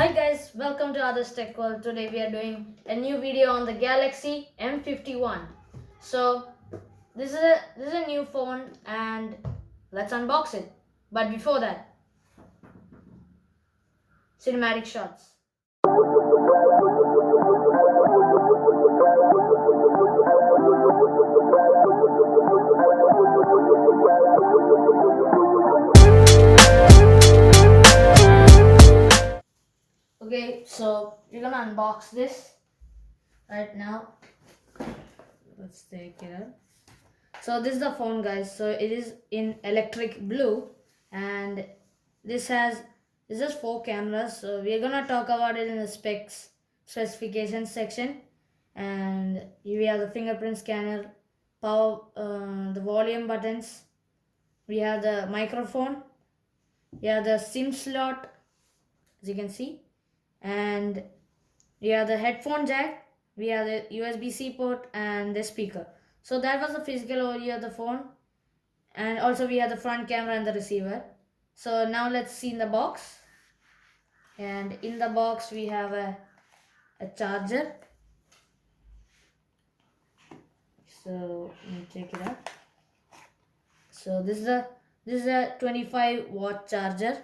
Hi guys, welcome to Adarsh Techworld. Today we are doing a new video on the Galaxy M51. So this is a new phone and let's unbox it. But before that, cinematic shots. Okay, so we're gonna unbox this right now. Let's take it out. So this is the phone, guys. So it is in electric blue, and this has this has 4 cameras. So we're gonna talk about it in the specifications section. And we have the fingerprint scanner, power, the volume buttons. We have the microphone. We have the SIM slot, as you can see, and we have the headphone jack. We have the USB-C port and the speaker. So that was the physical overview of the phone. And also we have the front camera and the receiver. So now let's see in the box. And in the box we have a charger. So let me take it out. So this is a 25-watt charger.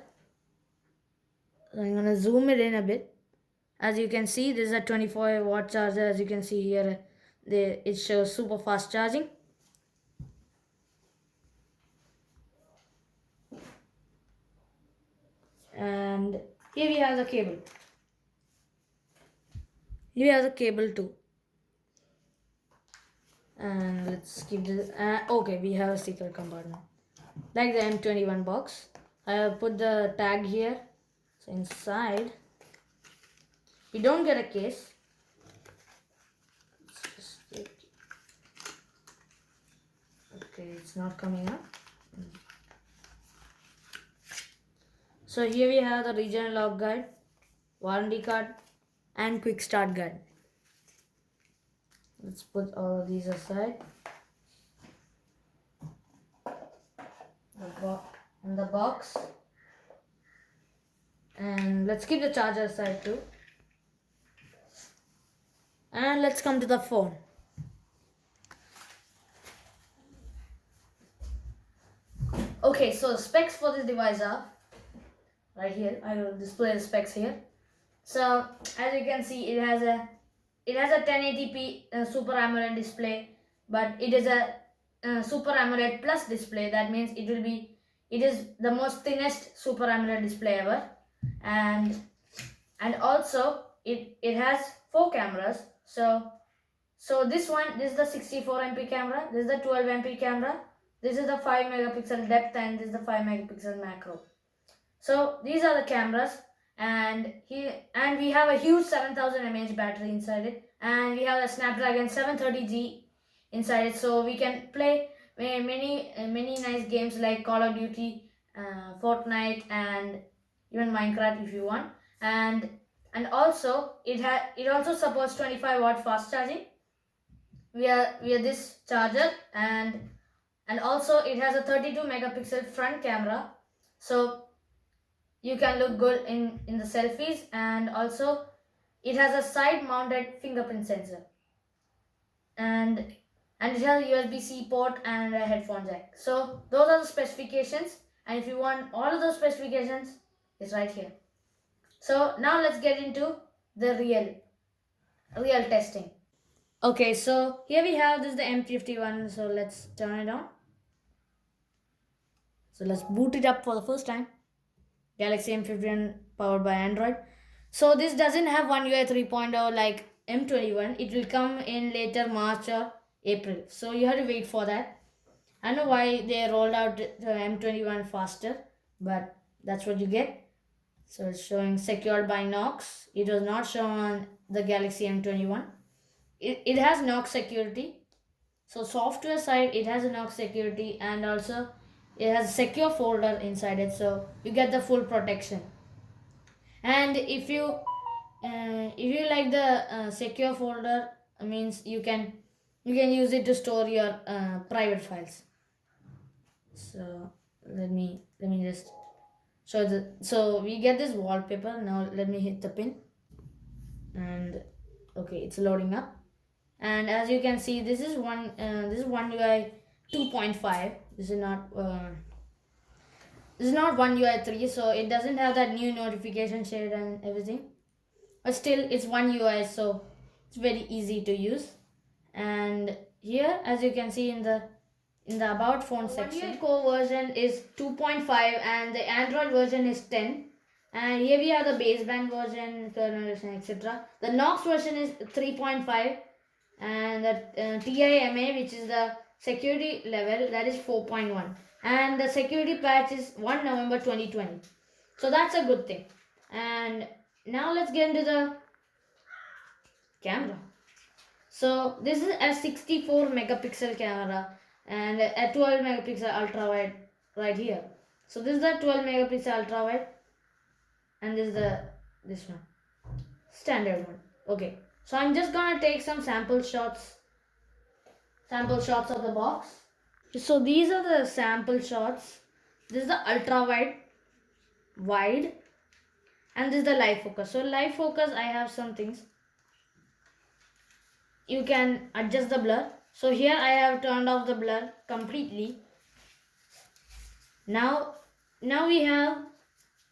So I'm gonna zoom it in a bit. As you can see, this is a 25-watt charger. As you can see here, it shows super fast charging. And here we have the cable. Here we have the cable too. And let's keep this. Okay, we have a secret compartment like the M21 box. I have put the tag here. So inside, we don't get a case. Okay, it's not coming up. So here we have the regional log guide, warranty card, and quick start guide. Let's put all of these aside. In the box. And let's keep the charger aside too. And let's come to the phone. Okay, so the specs for this device are right here. I will display the specs here. So as you can see, it has a 1080p Super AMOLED display, but it is a Super AMOLED Plus display. That means it is the most thinnest Super AMOLED display ever, and also it has 4 cameras. So this is the 64 MP camera. This is the 12 MP camera. This is the 5 megapixel depth, and this is the 5 megapixel macro. So these are the cameras, and we have a huge 7000 mAh battery inside it, and we have a Snapdragon 730G inside it, so we can play many nice games like Call of Duty, Fortnite, and even Minecraft if you want. And also it also supports 25-watt fast charging via this charger, and also it has a 32 megapixel front camera, so you can look good in the selfies. And also it has a side mounted fingerprint sensor, and it has a USB-C port and a headphone jack. So those are the specifications, and if you want all of those specifications, it's right here. So now let's get into the real testing. Okay, so here we have this, the M51. So let's turn it on. So let's boot it up for the first time. Galaxy M51 powered by Android. So this doesn't have One UI 3.0 like M21. It will come in later March or April. So you have to wait for that. I don't know why they rolled out the M21 faster, but that's what you get. So it's showing secured by Knox. It was not shown on the Galaxy M21. It has Knox security. So software side, it has a Knox security, and also it has a secure folder inside it, so you get the full protection. And if you like the secure folder, means you can use it to store your private files. So let me just So we get this wallpaper. Now let me hit the pin, and okay, it's loading up. And as you can see, this is one UI 2.5. This is not one UI 3, so it doesn't have that new notification shade and everything. But still, it's one UI, so it's very easy to use. And here, as you can see in the about phone section, the core version is 2.5 and the Android version is 10. And here we have the baseband version, kernel version, etc. The Knox version is 3.5, and the TIMA, which is the security level, that is 4.1, and the security patch is 1 November 2020. So that's a good thing. And now let's get into the camera. So this is a 64 megapixel camera and a 12 megapixel ultra wide right here. So this is the 12 megapixel ultra wide, and this is this one, standard one. Okay, so I'm just gonna take some sample shots of the box. So these are the sample shots. This is the ultra wide, and this is the live focus. So live focus, I have some things. You can adjust the blur. So here I have turned off the blur completely. Now we have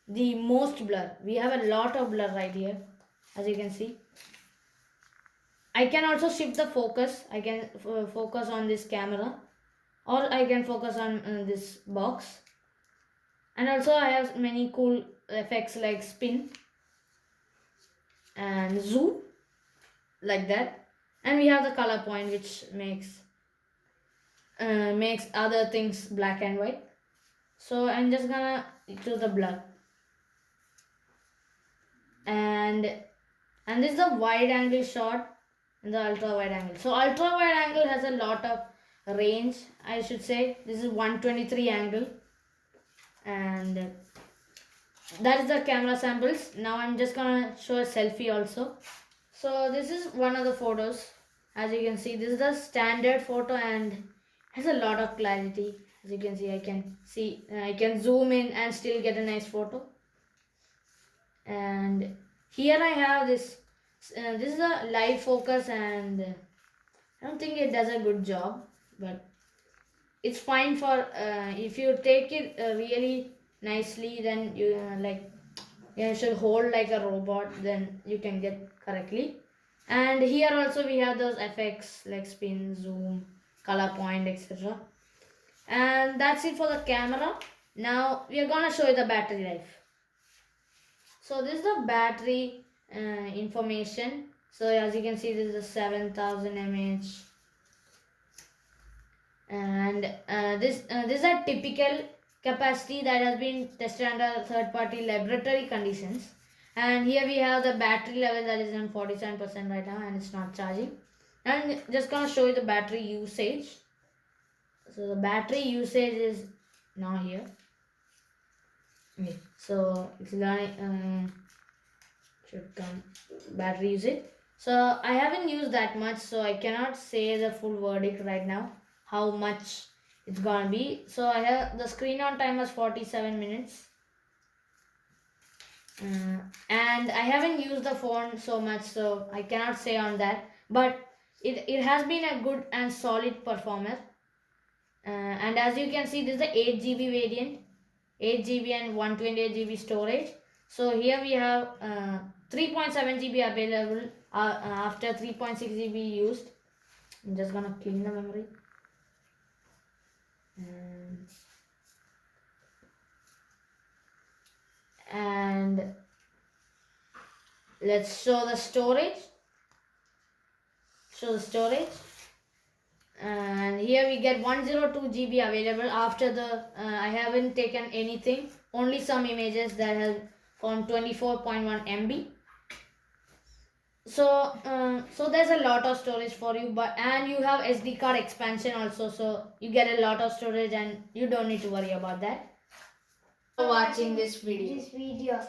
the most blur. We have a lot of blur right here, as you can see. I can also shift the focus. I can focus on this camera, or I can focus on this box. And also I have many cool effects like spin and zoom, like that. And we have the color point, which makes other things black and white. So I'm just gonna do the blur. And this is the wide angle shot and the ultra wide angle. So ultra wide angle has a lot of range, I should say. This is 123 angle, and that is the camera samples. Now I'm just gonna show a selfie also. So this is one of the photos. As you can see, this is the standard photo and has a lot of clarity. As you can see, I can zoom in and still get a nice photo. And here I have this. This is a live focus, and I don't think it does a good job, but it's fine for if you take it really nicely, then you should hold like a robot, then you can get correctly. And here also we have those effects like spin, zoom, color point, etc. And that's it for the camera. Now we are gonna show you the battery life. So this is the battery information. So as you can see, this is a 7000 mAh, and this is a typical capacity that has been tested under third-party laboratory conditions. And here we have the battery level that is on 47% right now, and it's not charging. And just gonna show you the battery usage. So the battery usage is now here. Okay, so it's going should come battery usage. So I haven't used that much, so I cannot say the full verdict right now how much it's gonna be. So I have the screen on time was 47 minutes. And I haven't used the phone so much, so I cannot say on that, but it has been a good and solid performer. And as you can see, this is the 8 GB variant, 8 GB and 128 GB storage. So here we have 3.7 GB available after 3.6 GB used. I'm just gonna clean the memory. And let's show the storage. And here we get 102 GB available after the I haven't taken anything, only some images that have on 24.1 MB. So there's a lot of storage for you, and you have SD card expansion also, so you get a lot of storage and you don't need to worry about that. For watching this video.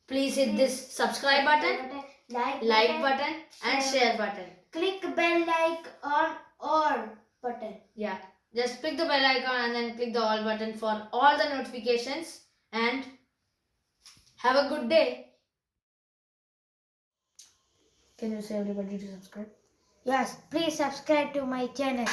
Please hit this subscribe button, like button, and share button. Click bell icon or button. Yeah, just click the bell icon and then click the all button for all the notifications, and Have a good day. Can you say everybody to subscribe? Yes, please subscribe to my channel.